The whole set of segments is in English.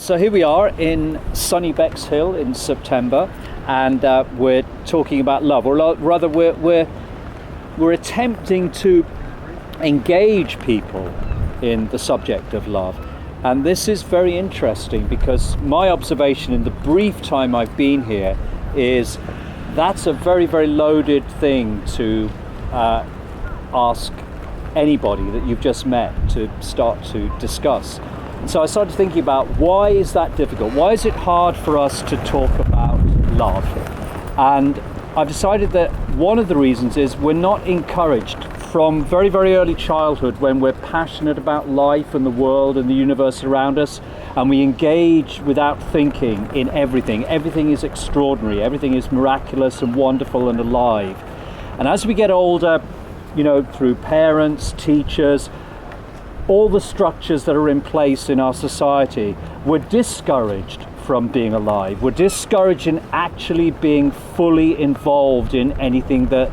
So here we are in sunny Bexhill in September, and we're talking about love, or rather we're attempting to engage people in the subject of love. And this is very interesting because my observation in the brief time I've been here is that's a very, very loaded thing to ask anybody that you've just met to start to discuss. And so I started thinking about, why is that difficult? Why is it hard for us to talk about love? And I've decided that one of the reasons is we're not encouraged from very, very early childhood, when we're passionate about life and the world and the universe around us, and we engage without thinking in everything. Everything is extraordinary, everything is miraculous and wonderful and alive. And as we get older, through parents, teachers, all the structures that are in place in our society, we're discouraged from being alive. We're discouraged in actually being fully involved in anything that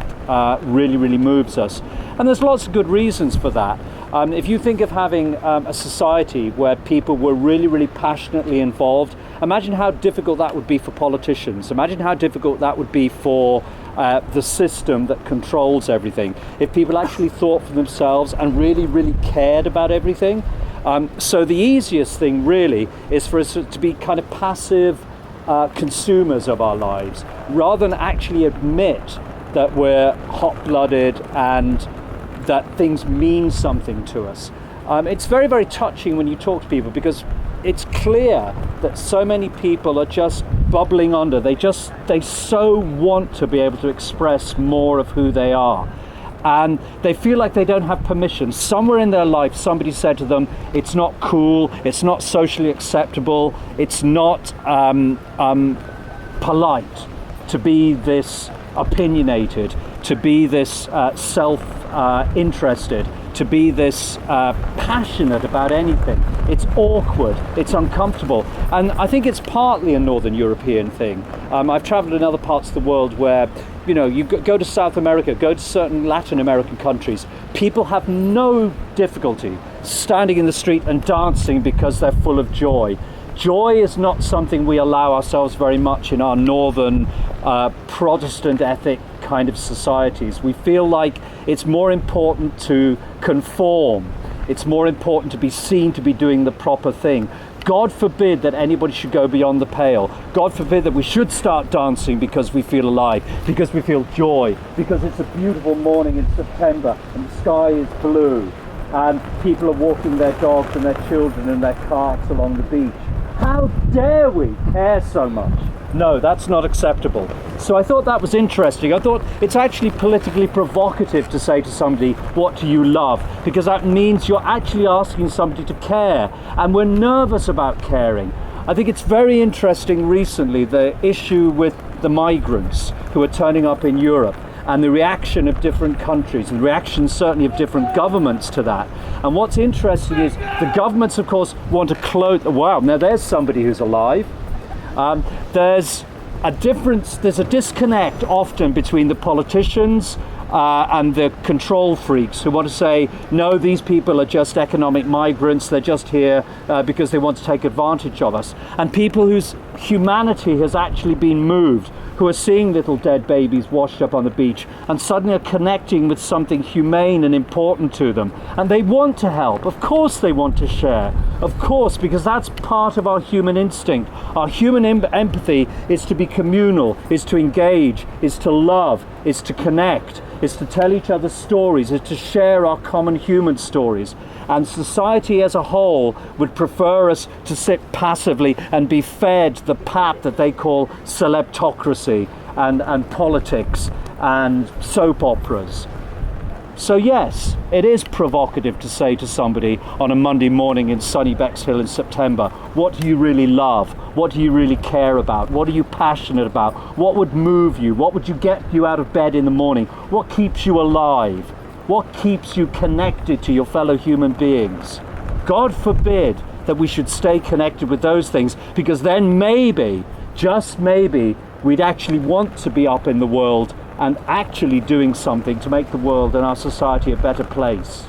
really, really moves us. And there's lots of good reasons for that. If you think of having a society where people were really, really passionately involved, imagine how difficult that would be for politicians. Imagine how difficult that would be for the system that controls everything. If people actually thought for themselves and really, really cared about everything. So the easiest thing really is for us to be kind of passive consumers of our lives, rather than actually admit that we're hot-blooded and that things mean something to us. It's very, very touching when you talk to people, because it's clear that so many people are just bubbling under. They so want to be able to express more of who they are. And they feel like they don't have permission. Somewhere in their life, somebody said to them, it's not cool, it's not socially acceptable, it's not polite to be this opinionated, to be this self-interested, to be this passionate about anything. It's awkward, it's uncomfortable. And I think it's partly a Northern European thing. I've traveled in other parts of the world where, you go to South America, go to certain Latin American countries, people have no difficulty standing in the street and dancing because they're full of joy. Joy is not something we allow ourselves very much in our northern Protestant ethic kind of societies. We feel like it's more important to conform. It's more important to be seen to be doing the proper thing. God forbid that anybody should go beyond the pale. God forbid that we should start dancing because we feel alive, because we feel joy, because it's a beautiful morning in September and the sky is blue and people are walking their dogs and their children in their carts along the beach. How dare we care so much? No, that's not acceptable. So I thought that was interesting. I thought it's actually politically provocative to say to somebody, what do you love? Because that means you're actually asking somebody to care. And we're nervous about caring. I think it's very interesting recently, the issue with the migrants who are turning up in Europe, and the reaction of different countries, and the reaction certainly of different governments to that. And what's interesting is the governments, of course, want to clothe. Wow, now there's somebody who's alive. There's a disconnect often between the politicians and the control freaks who want to say, no, these people are just economic migrants, they're just here because they want to take advantage of us. And people whose humanity has actually been moved, who are seeing little dead babies washed up on the beach and suddenly are connecting with something humane and important to them. And they want to help. Of course they want to share. Of course, because that's part of our human instinct. Our human empathy is to be communal, is to engage, is to love, is to connect, is to tell each other stories, is to share our common human stories. And society as a whole would prefer us to sit passively and be fed the pap that they call celebtocracy and politics and soap operas. So yes, it is provocative to say to somebody on a Monday morning in sunny Bexhill in September, what do you really love? What do you really care about? What are you passionate about? What would move you? What would get you out of bed in the morning? What keeps you alive? What keeps you connected to your fellow human beings? God forbid that we should stay connected with those things, because then maybe, just maybe, we'd actually want to be up in the world and actually doing something to make the world and our society a better place.